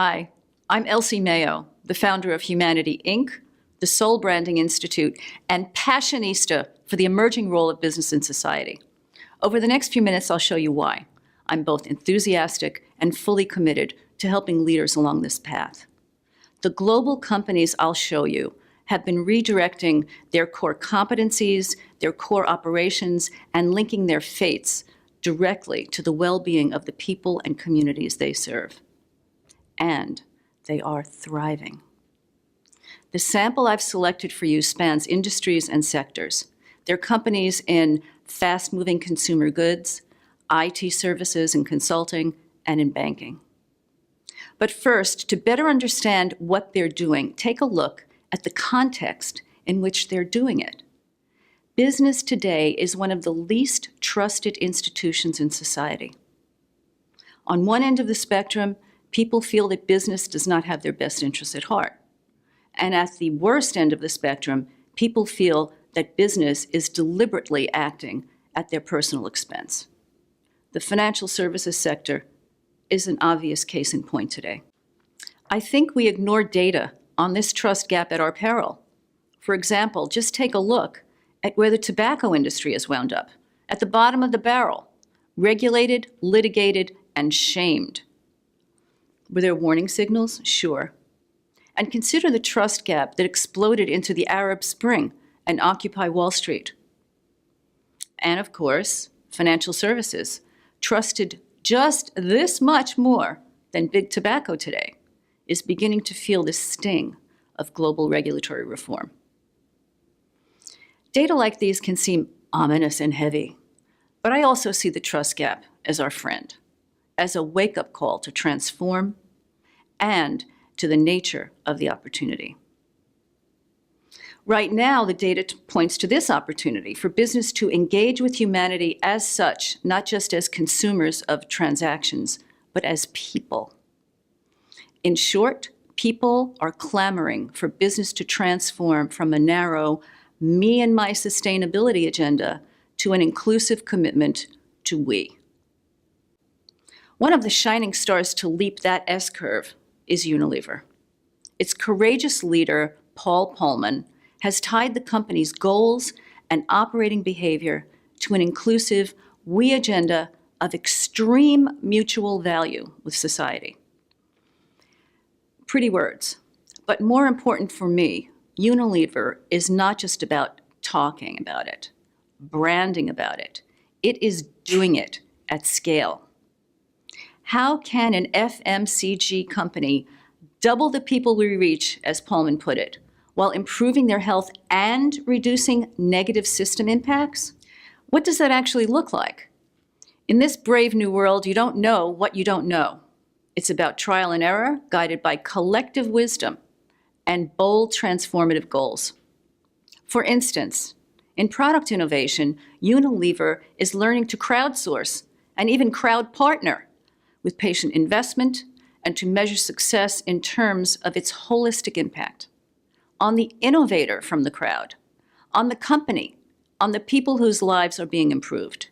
Hi, I'm Elsie Maio, the founder of Humanity, Inc., the Soul Branding Institute, and passionista for the emerging role of business in society. Over the next few minutes, I'll show you why. I'm both enthusiastic and fully committed to helping leaders along this path. The global companies I'll show you have been redirecting their core competencies, their core operations, and linking their fates directly to the well-being of the people and communities they serve. And they are thriving. The sample I've selected for you spans industries and sectors. They're companies in fast-moving consumer goods, IT services and consulting, and in banking. But first, to better understand what they're doing, take a look at the context in which they're doing it. Business today is one of the least trusted institutions in society. On one end of the spectrum, people feel that business does not have their best interests at heart. And at the worst end of the spectrum, people feel that business is deliberately acting at their personal expense. The financial services sector is an obvious case in point today. I think we ignore data on this trust gap at our peril. For example, just take a look at where the tobacco industry is wound up, at the bottom of the barrel, regulated, litigated, and shamed. Were there warning signals? Sure. And consider the trust gap that exploded into the Arab Spring and Occupy Wall Street. And of course, financial services, trusted just this much more than big tobacco today, is beginning to feel the sting of global regulatory reform. Data like these can seem ominous and heavy, but I also see the trust gap as our friend, as a wake-up call to transform and to the nature of the opportunity. Right now, the data points to this opportunity for business to engage with humanity as such, not just as consumers of transactions, but as people. In short, people are clamoring for business to transform from a narrow me and my sustainability agenda to an inclusive commitment to we. One of the shining stars to leap that S-curve is Unilever. Its courageous leader, Paul Polman, has tied the company's goals and operating behavior to an inclusive we agenda of extreme mutual value with society. Pretty words, but more important for me, Unilever is not just about talking about it, branding about it. It is doing it at scale. How can an FMCG company double the people we reach, as Pullman put it, while improving their health and reducing negative system impacts? What does that actually look like? In this brave new world, you don't know what you don't know. It's about trial and error, guided by collective wisdom and bold transformative goals. For instance, in product innovation, Unilever is learning to crowdsource and even crowd partner with patient investment and to measure success in terms of its holistic impact on the innovator from the crowd, on the company, on the people whose lives are being improved.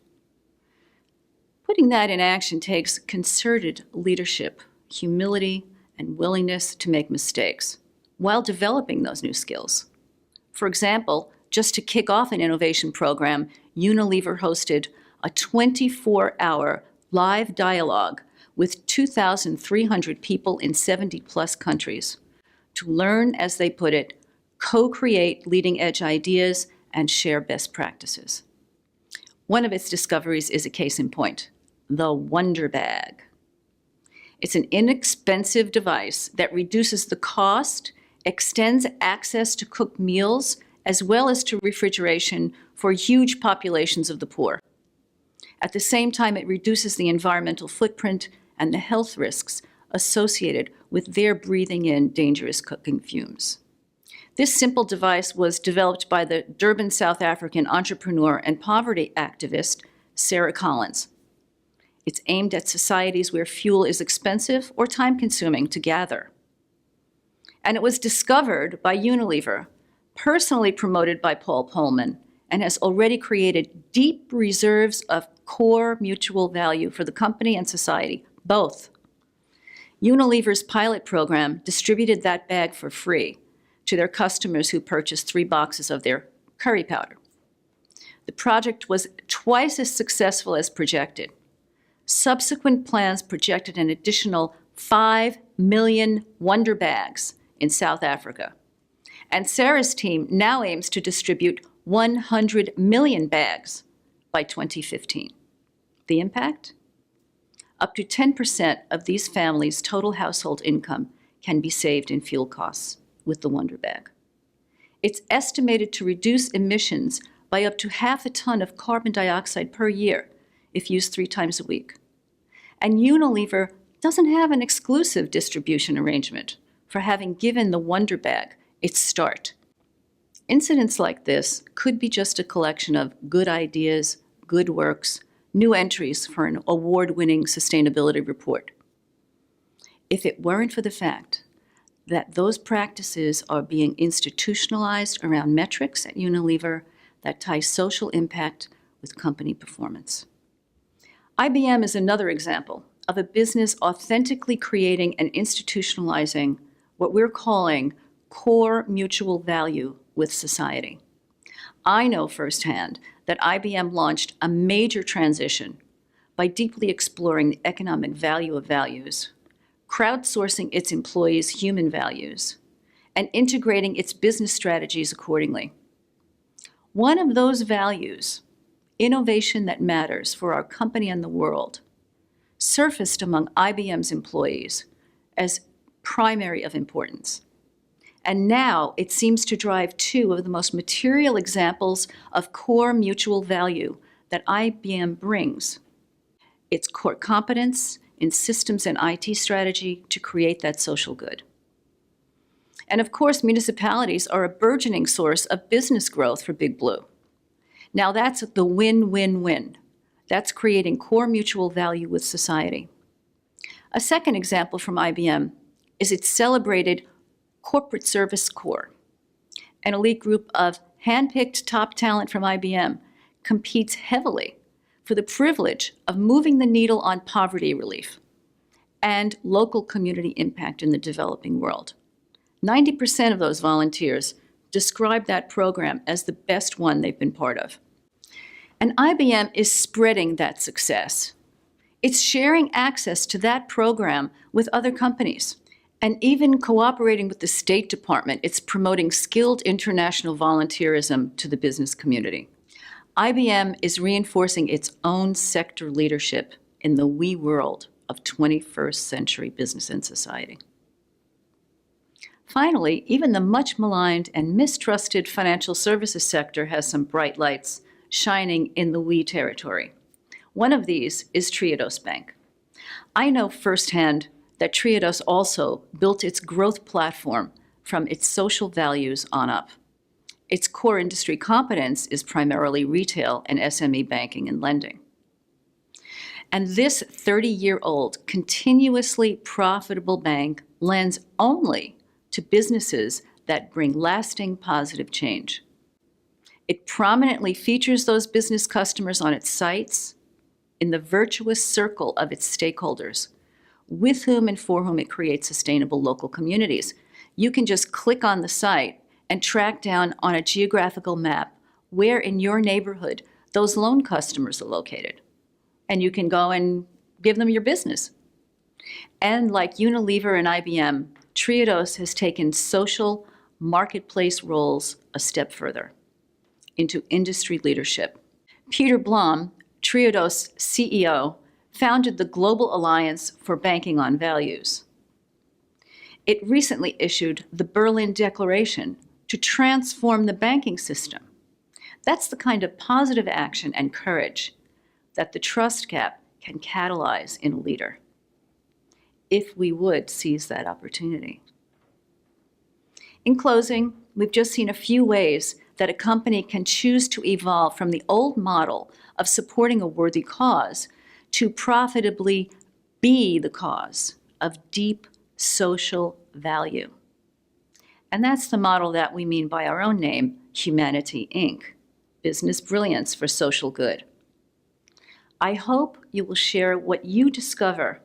Putting that in action takes concerted leadership, humility, and willingness to make mistakes while developing those new skills. For example, just to kick off an innovation program, Unilever hosted a 24-hour live dialogue with 2,300 people in 70-plus countries to learn, as they put it, co-create leading-edge ideas and share best practices. One of its discoveries is a case in point, the Wonder Bag. It's an inexpensive device that reduces the cost, extends access to cooked meals, as well as to refrigeration for huge populations of the poor. At the same time, it reduces the environmental footprint and the health risks associated with their breathing in dangerous cooking fumes. This simple device was developed by the Durban, South African entrepreneur and poverty activist, Sarah Collins. It's aimed at societies where fuel is expensive or time-consuming to gather. And it was discovered by Unilever, personally promoted by Paul Pullman, and has already created deep reserves of core mutual value for the company and society, both. Unilever's pilot program distributed that bag for free to their customers who purchased 3 boxes of their curry powder. The project was twice as successful as projected. Subsequent plans projected an additional 5 million Wonder Bags in South Africa. And Sarah's team now aims to distribute 100 million bags by 2015. The impact? Up to 10% of these families' total household income can be saved in fuel costs with the Wonder Bag. It's estimated to reduce emissions by up to half a ton of carbon dioxide per year if used 3 times a week. And Unilever doesn't have an exclusive distribution arrangement for having given the Wonder Bag its start. Incidents like this could be just a collection of good ideas, good works, new entries for an award-winning sustainability report. If it weren't for the fact that those practices are being institutionalized around metrics at Unilever that tie social impact with company performance. IBM is another example of a business authentically creating and institutionalizing what we're calling core mutual value with society. I know firsthand that IBM launched a major transition by deeply exploring the economic value of values, crowdsourcing its employees' human values, and integrating its business strategies accordingly. One of those values, innovation that matters for our company and the world, surfaced among IBM's employees as primary of importance. And now it seems to drive 2 of the most material examples of core mutual value that IBM brings: its core competence in systems and IT strategy to create that social good. And of course, municipalities are a burgeoning source of business growth for Big Blue. Now that's the win-win-win. That's creating core mutual value with society. A second example from IBM is its celebrated Corporate Service Corps. An elite group of hand-picked top talent from IBM competes heavily for the privilege of moving the needle on poverty relief and local community impact in the developing world. 90% of those volunteers describe that program as the best one they've been part of. And IBM is spreading that success. It's sharing access to that program with other companies. And even cooperating with the State Department, it's promoting skilled international volunteerism to the business community. IBM is reinforcing its own sector leadership in the we world of 21st century business and society. Finally, even the much maligned and mistrusted financial services sector has some bright lights shining in the we territory. One of these is Triodos Bank. I know firsthand that Triodos also built its growth platform from its social values on up. Its core industry competence is primarily retail and SME banking and lending. And this 30-year-old, continuously profitable bank lends only to businesses that bring lasting positive change. It prominently features those business customers on its sites in the virtuous circle of its stakeholders, with whom and for whom it creates sustainable local communities. You can just click on the site and track down on a geographical map where in your neighborhood those loan customers are located. And you can go and give them your business. And like Unilever and IBM, Triodos has taken social marketplace roles a step further into industry leadership. Peter Blom, Triodos' CEO, founded the Global Alliance for Banking on Values. It recently issued the Berlin Declaration to transform the banking system. That's the kind of positive action and courage that the trust gap can catalyze in a leader, if we would seize that opportunity. In closing, we've just seen a few ways that a company can choose to evolve from the old model of supporting a worthy cause to profitably be the cause of deep social value. And that's the model that we mean by our own name, Humanity, Inc., Business Brilliance for Social Good. I hope you will share what you discover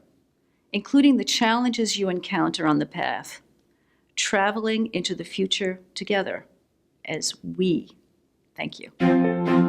including the challenges you encounter on the path, traveling into the future together as we. Thank you.